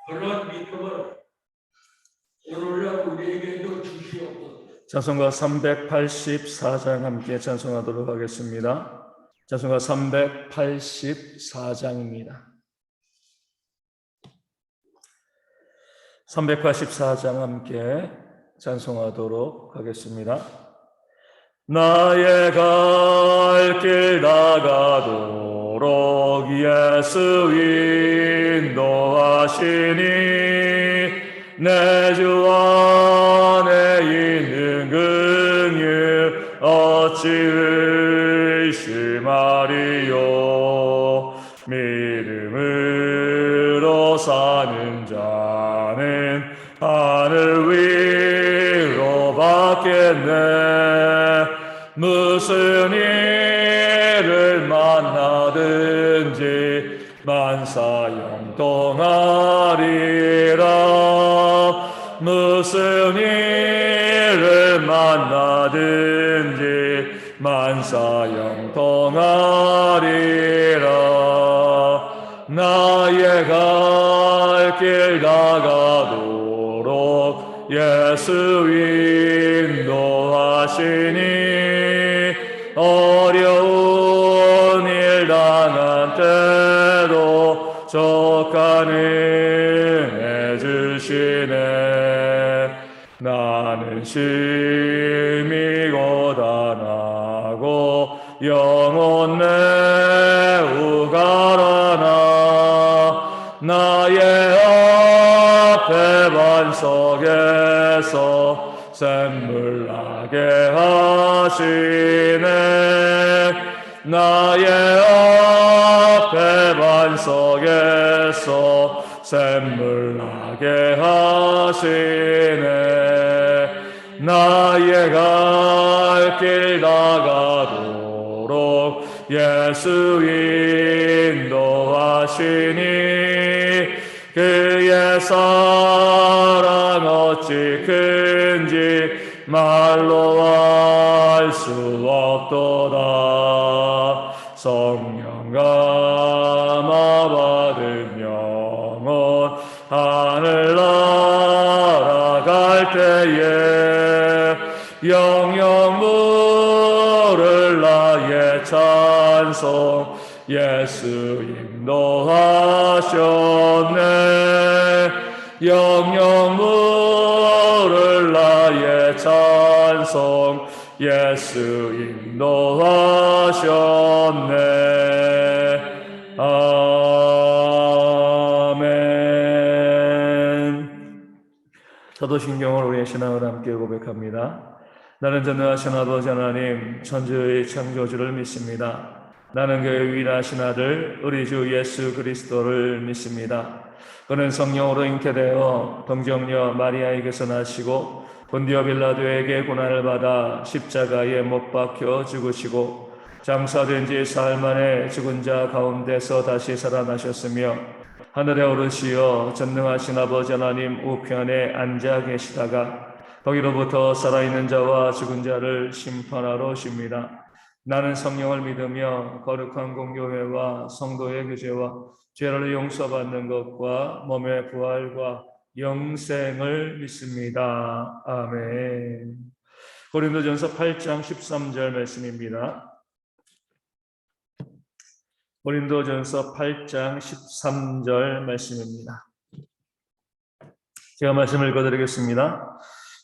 그런 믿음을 오늘날 우리에게도 주시옵소서. 찬송가 384장 함께 찬송하도록 하겠습니다. 찬송가 384장입니다. 384장 함께 찬송하도록 하겠습니다. 나의 갈 길 나가도록 예수 인도하시니 내 주 안에 있는 긍휼 어찌 의심하리요. 믿음으로 사는 자는 하늘 위로 받겠네. 무슨 일을 만나든지 만사형통하리라. 무슨 일을 만나든지 만사형통하리라. 나의 갈 길 나가도록 예수 인도하시니 어려운 일 당한 때도 족가능해 주시네. 나는 심히 고단하고 영혼 매우 가라나 나의 앞에 반석에서 샘물 나게 하시네. 나의 앞에 반석에서 샘물 나게 하시네. 나의 갈 길 나가도록 예수 인도하시니 그의 사랑 어찌 큰지 말로 알 수 없도다. 성령 감화 받은 영혼 하늘 날아갈 때에 영영 물을 나의 찬송 예수 인도하셨네. 영영 물을 나의 찬송 예수 인도하셨네. 아멘. 사도신경을 우리의 신앙을 함께 고백합니다. 나는 전능하신 아버지 하나님 천지의 창조주를 믿습니다. 나는 그의 유일하신 아들 우리 주 예수 그리스도를 믿습니다. 그는 성령으로 잉태되어 동정녀 마리아에게서 나시고 본디오 빌라도에게 고난을 받아 십자가에 못 박혀 죽으시고 장사된 지 사흘 만에 죽은 자 가운데서 다시 살아나셨으며 하늘에 오르시어 전능하신 아버지 하나님 우편에 앉아 계시다가 거기로부터 살아있는 자와 죽은 자를 심판하러 오십니다. 나는 성령을 믿으며 거룩한 공교회와 성도의 교제와 죄를 용서받는 것과 몸의 부활과 영생을 믿습니다. 아멘. 고린도전서 8장 13절 말씀입니다. 고린도전서 8장 13절 말씀입니다. 제가 말씀을 읽어드리겠습니다.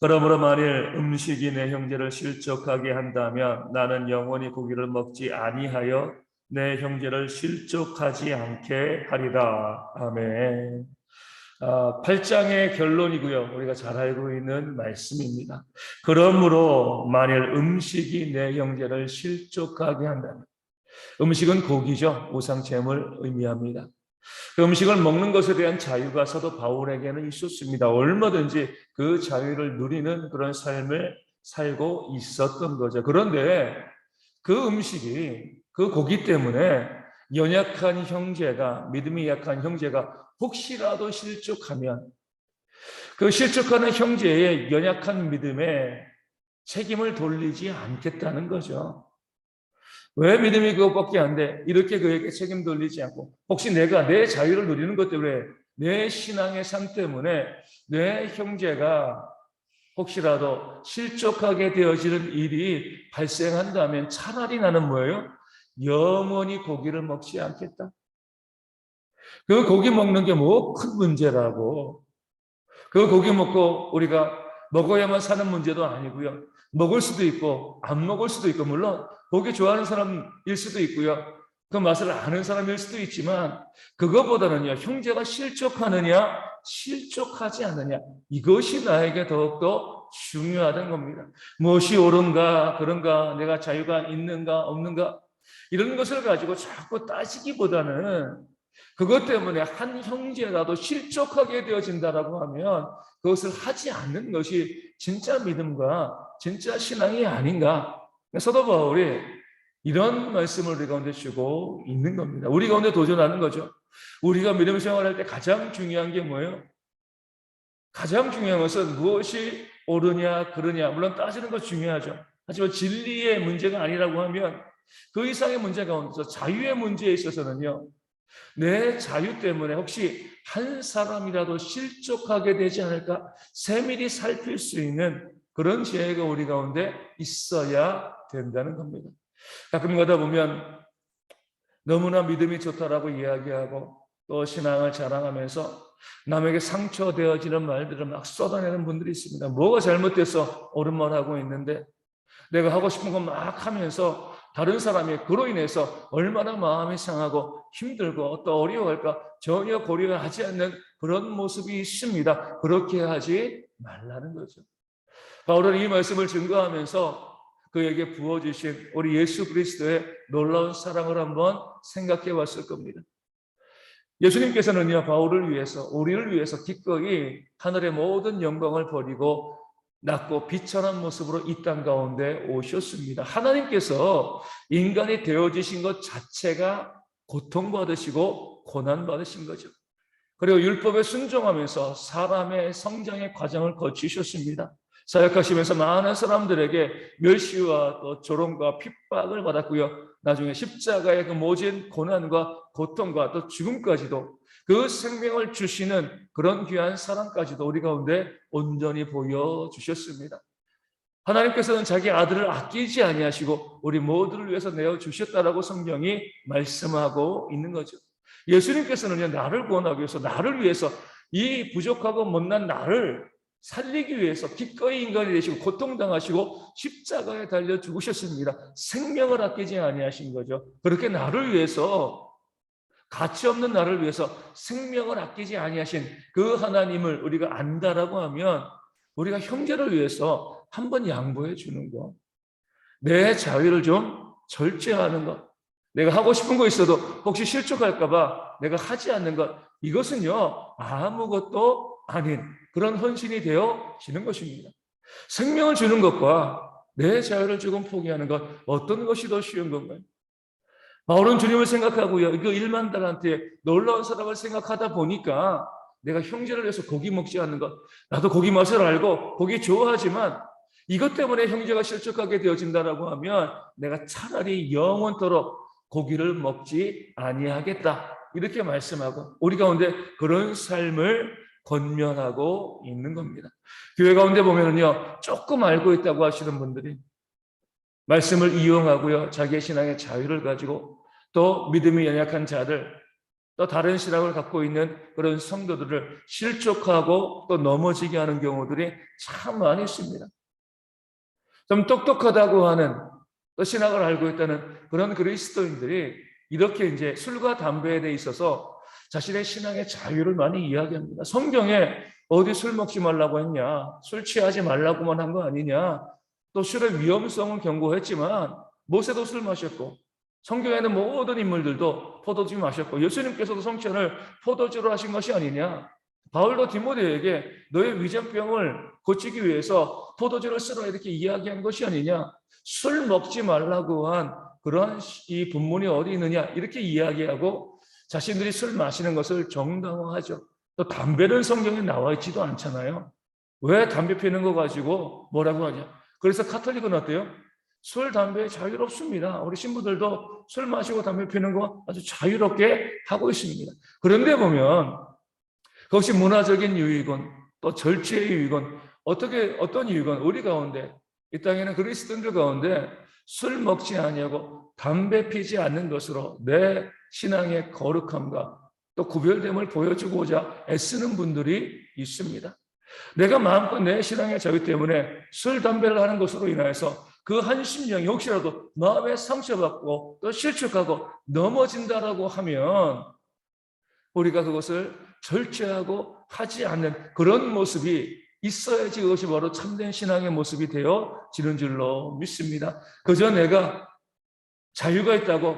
그러므로 만일 음식이 내 형제를 실족하게 한다면 나는 영원히 고기를 먹지 아니하여 내 형제를 실족하지 않게 하리라. 아멘. 8장의 결론이고요. 우리가 잘 알고 있는 말씀입니다. 그러므로 만일 음식이 내 형제를 실족하게 한다면, 음식은 고기죠. 우상제물 의미합니다. 그 음식을 먹는 것에 대한 자유가 사도 바울에게는 있었습니다. 얼마든지 그 자유를 누리는 그런 삶을 살고 있었던 거죠. 그런데 그 음식이, 그 고기 때문에 연약한 형제가, 믿음이 약한 형제가 혹시라도 실족하면 그 실족하는 형제의 연약한 믿음에 책임을 돌리지 않겠다는 거죠. 왜 믿음이 그것밖에 안 돼? 이렇게 그에게 책임 돌리지 않고 혹시 내가 내 자유를 누리는 것 때문에 내 신앙의 삶 때문에 내 형제가 혹시라도 실족하게 되어지는 일이 발생한다면 차라리 나는 뭐예요? 영원히 고기를 먹지 않겠다. 그 고기 먹는 게 뭐 큰 문제라고. 그 고기 먹고 우리가 먹어야만 사는 문제도 아니고요. 먹을 수도 있고 안 먹을 수도 있고, 물론 고기 좋아하는 사람일 수도 있고요. 그 맛을 아는 사람일 수도 있지만, 그거보다는요, 형제가 실족하느냐 실족하지 않느냐, 이것이 나에게 더욱더 중요하다는 겁니다. 무엇이 옳은가 그런가, 내가 자유가 있는가 없는가, 이런 것을 가지고 자꾸 따지기보다는 그것 때문에 한 형제라도 실족하게 되어진다라고 하면 그것을 하지 않는 것이 진짜 믿음과 진짜 신앙이 아닌가. 사도 바울이 이런 말씀을 우리 가운데 주고 있는 겁니다. 우리 가운데 도전하는 거죠. 우리가 믿음 생활할 때 가장 중요한 게 뭐예요? 가장 중요한 것은 무엇이 옳으냐 그르냐, 물론 따지는 것 중요하죠. 하지만 진리의 문제가 아니라고 하면 그 이상의 문제 가운데서 자유의 문제에 있어서는요, 내 자유 때문에 혹시 한 사람이라도 실족하게 되지 않을까 세밀히 살필 수 있는 그런 지혜가 우리 가운데 있어야 된다는 겁니다. 가끔 가다 보면 너무나 믿음이 좋다라고 이야기하고 또 신앙을 자랑하면서 남에게 상처되어지는 말들을 막 쏟아내는 분들이 있습니다. 뭐가 잘못돼서 옳은 말 하고 있는데, 내가 하고 싶은 거 막 하면서 다른 사람이 그로 인해서 얼마나 마음이 상하고 힘들고 또 어려워할까 전혀 고려하지 않는 그런 모습이 있습니다. 그렇게 하지 말라는 거죠. 바울은 이 말씀을 증거하면서 그에게 부어주신 우리 예수 그리스도의 놀라운 사랑을 한번 생각해 봤을 겁니다. 예수님께서는요, 바울을 위해서, 우리를 위해서 기꺼이 하늘의 모든 영광을 버리고 낮고 비천한 모습으로 이 땅 가운데 오셨습니다. 하나님께서 인간이 되어지신 것 자체가 고통받으시고 고난받으신 거죠. 그리고 율법에 순종하면서 사람의 성장의 과정을 거치셨습니다. 사역하시면서 많은 사람들에게 멸시와 또 조롱과 핍박을 받았고요. 나중에 십자가의 그 모진 고난과 고통과 또 죽음까지도, 그 생명을 주시는 그런 귀한 사랑까지도 우리 가운데 온전히 보여주셨습니다. 하나님께서는 자기 아들을 아끼지 아니하시고 우리 모두를 위해서 내어주셨다라고 성경이 말씀하고 있는 거죠. 예수님께서는요, 나를 구원하기 위해서, 나를 위해서, 이 부족하고 못난 나를 살리기 위해서 기꺼이 인간이 되시고 고통당하시고 십자가에 달려 죽으셨습니다. 생명을 아끼지 아니하신 거죠. 그렇게 나를 위해서, 가치 없는 나를 위해서 생명을 아끼지 아니하신 그 하나님을 우리가 안다라고 하면, 우리가 형제를 위해서 한번 양보해 주는 것, 내 자유를 좀 절제하는 것, 내가 하고 싶은 거 있어도 혹시 실족할까 봐 내가 하지 않는 것, 이것은요 아무것도 아닌 그런 헌신이 되어지는 것입니다. 생명을 주는 것과 내 자유를 조금 포기하는 것, 어떤 것이 더 쉬운 건가요? 바울은 주님을 생각하고요, 그 1만 달란트의 놀라운 사랑을 생각하다 보니까 내가 형제를 위해서 고기 먹지 않는 것, 나도 고기 맛을 알고 고기 좋아하지만 이것 때문에 형제가 실족하게 되어진다라고 하면 내가 차라리 영원토록 고기를 먹지 아니하겠다, 이렇게 말씀하고 우리 가운데 그런 삶을 권면하고 있는 겁니다. 교회 가운데 보면은요, 조금 알고 있다고 하시는 분들이 말씀을 이용하고요, 자기의 신앙의 자유를 가지고 또 믿음이 연약한 자들, 또 다른 신앙을 갖고 있는 그런 성도들을 실족하고 또 넘어지게 하는 경우들이 참 많이 있습니다. 좀 똑똑하다고 하는, 또 신학을 알고 있다는 그런 그리스도인들이 이렇게 이제 술과 담배에 대해 있어서 자신의 신앙의 자유를 많이 이야기합니다. 성경에 어디 술 먹지 말라고 했냐, 술 취하지 말라고만 한 거 아니냐, 또 술의 위험성은 경고했지만 모세도 술 마셨고 성경에는 모든 인물들도 포도주 마셨고 예수님께서도 성찬을 포도주로 하신 것이 아니냐, 바울도 디모데에게 너의 위장병을 고치기 위해서 포도주를 쓰라 이렇게 이야기한 것이 아니냐, 술 먹지 말라고 한 그런 이 분문이 어디 있느냐, 이렇게 이야기하고 자신들이 술 마시는 것을 정당화하죠. 또 담배는 성경에 나와 있지도 않잖아요. 왜 담배 피는 거 가지고 뭐라고 하냐. 그래서 카톨릭은 어때요? 술, 담배 자유롭습니다. 우리 신부들도 술 마시고 담배 피는 거 아주 자유롭게 하고 있습니다. 그런데 보면 그것이 문화적인 유익은 또 절제의 유익은 어떤 유익은 우리 가운데 이 땅에는 그리스도인들 가운데 술 먹지 아니하고 담배 피지 않는 것으로 내 신앙의 거룩함과 또 구별됨을 보여주고자 애쓰는 분들이 있습니다. 내가 마음껏 내 신앙의 자유 때문에 술, 담배를 하는 것으로 인하여서 그 한 심령이 혹시라도 마음에 상처받고 또 실축하고 넘어진다라고 하면 우리가 그것을 절제하고 하지 않는 그런 모습이 있어야지 그것이 바로 참된 신앙의 모습이 되어지는 줄로 믿습니다. 그저 내가 자유가 있다고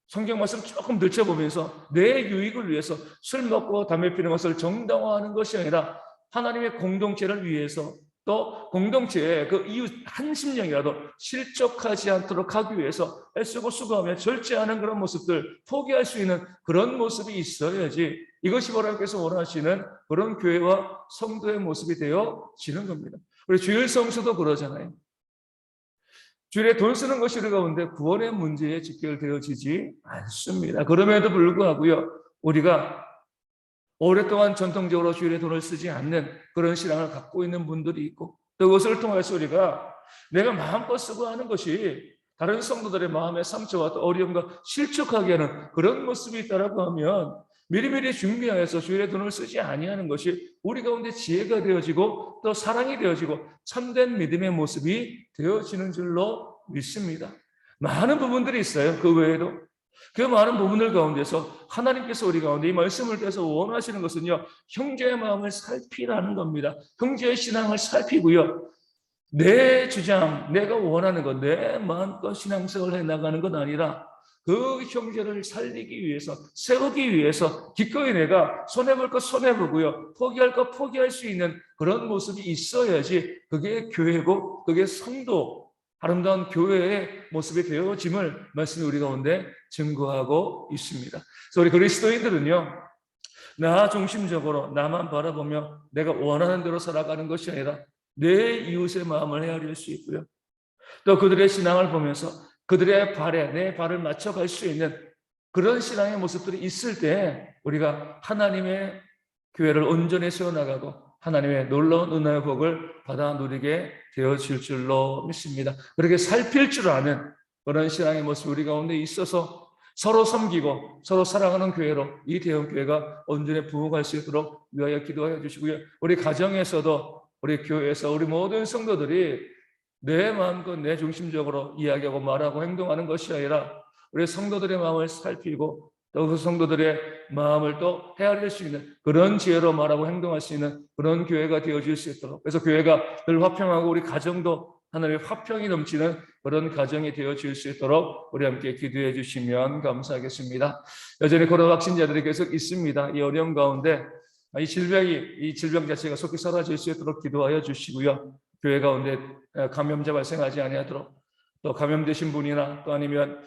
성경 말씀 조금 들춰보면서 내 유익을 위해서 술 먹고 담배 피는 것을 정당화하는 것이 아니라 하나님의 공동체를 위해서 또 공동체의 그 이웃 한 심령이라도 실족하지 않도록 하기 위해서 애쓰고 수고하며 절제하는 그런 모습들, 포기할 수 있는 그런 모습이 있어야지 이것이 바로 하나님께서 원하시는 그런 교회와 성도의 모습이 되어지는 겁니다. 우리 주일 성수도 그러잖아요. 주일에 돈 쓰는 것이 우리 가운데 구원의 문제에 직결되어지지 않습니다. 그럼에도 불구하고요, 우리가 오랫동안 전통적으로 주일에 돈을 쓰지 않는 그런 신앙을 갖고 있는 분들이 있고 또 그것을 통해서 우리가 내가 마음껏 쓰고 하는 것이 다른 성도들의 마음의 상처와 또 어려움과 실족하게 하는 그런 모습이 있다라고 하면 미리미리 준비하여서 주일에 돈을 쓰지 아니하는 것이 우리 가운데 지혜가 되어지고 또 사랑이 되어지고 참된 믿음의 모습이 되어지는 줄로 믿습니다. 많은 부분들이 있어요. 그 외에도 그 많은 부분들 가운데서 하나님께서 우리 가운데 이 말씀을 통해서 원하시는 것은요, 형제의 마음을 살피라는 겁니다. 형제의 신앙을 살피고요, 내 주장, 내가 원하는 것, 내 마음껏 신앙생활을 해나가는 것 아니라 그 형제를 살리기 위해서, 세우기 위해서 기꺼이 내가 손해볼 것 손해보고요, 포기할 것 포기할 수 있는 그런 모습이 있어야지 그게 교회고 그게 성도, 아름다운 교회의 모습이 되어짐을 말씀이 우리 가운데 증거하고 있습니다. 그래서 우리 그리스도인들은요, 나 중심적으로 나만 바라보며 내가 원하는 대로 살아가는 것이 아니라 내 이웃의 마음을 헤아릴 수 있고요, 또 그들의 신앙을 보면서 그들의 발에 내 발을 맞춰갈 수 있는 그런 신앙의 모습들이 있을 때 우리가 하나님의 교회를 온전히 세워나가고 하나님의 놀라운 은혜의 복을 받아 누리게 되어질 줄로 믿습니다. 그렇게 살필 줄 아는 그런 신앙의 모습이 우리 가운데 있어서 서로 섬기고 서로 사랑하는 교회로 이 대형교회가 온전히 부흥할 수 있도록 위하여 기도하여 주시고요, 우리 가정에서도 우리 교회에서 우리 모든 성도들이 내 마음껏 내 중심적으로 이야기하고 말하고 행동하는 것이 아니라 우리 성도들의 마음을 살피고 또 그 성도들의 마음을 또 헤아릴 수 있는 그런 지혜로 말하고 행동할 수 있는 그런 교회가 되어질 수 있도록, 그래서 교회가 늘 화평하고 우리 가정도 하나님의 화평이 넘치는 그런 가정이 되어질 수 있도록 우리 함께 기도해 주시면 감사하겠습니다. 여전히 코로나 확진자들이 계속 있습니다. 이 어려움 가운데 이 질병 자체가 속히 사라질 수 있도록 기도하여 주시고요, 교회 가운데 감염자 발생하지 아니하도록 또 감염되신 분이나 또 아니면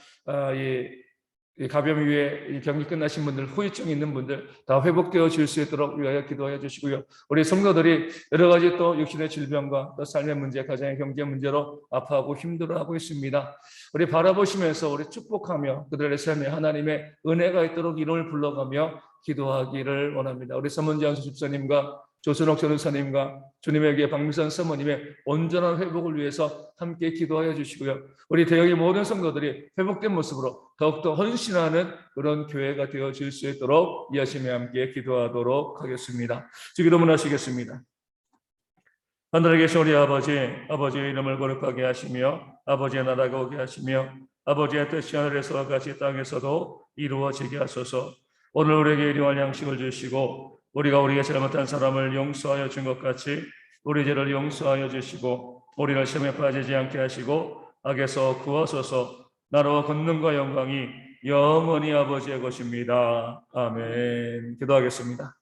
이 감염 이후에 격리 끝나신 분들, 후유증 있는 분들 다 회복되어질 수 있도록 위하여 기도하여 주시고요, 우리 성도들이 여러 가지 또 육신의 질병과 또 삶의 문제, 가정의 경제 문제로 아파하고 힘들어하고 있습니다. 우리 바라보시면서 우리 축복하며 그들의 삶에 하나님의 은혜가 있도록 이름을 불러가며 기도하기를 원합니다. 우리 서문지한수 집사님과 조순옥 전우사님과 주님의 교회 박미선 사모님의 온전한 회복을 위해서 함께 기도하여 주시고요, 우리 대형의 모든 성도들이 회복된 모습으로 더욱더 헌신하는 그런 교회가 되어질 수 있도록 이 아침에 함께 기도하도록 하겠습니다. 기도문 하시겠습니다. 하늘에 계신 우리 아버지의 이름을 거룩하게 하시며 아버지의 나라가 오게 하시며 아버지의 뜻이 하늘에서와 같이 땅에서도 이루어지게 하소서. 오늘 우리에게 일용할 양식을 주시고 우리가 우리에게 잘못한 사람을 용서하여 준 것 같이 우리 죄를 용서하여 주시고 우리를 시험에 빠지지 않게 하시고 악에서 구하소서. 나라와 권능과 영광이 영원히 아버지의 것입니다. 아멘. 기도하겠습니다.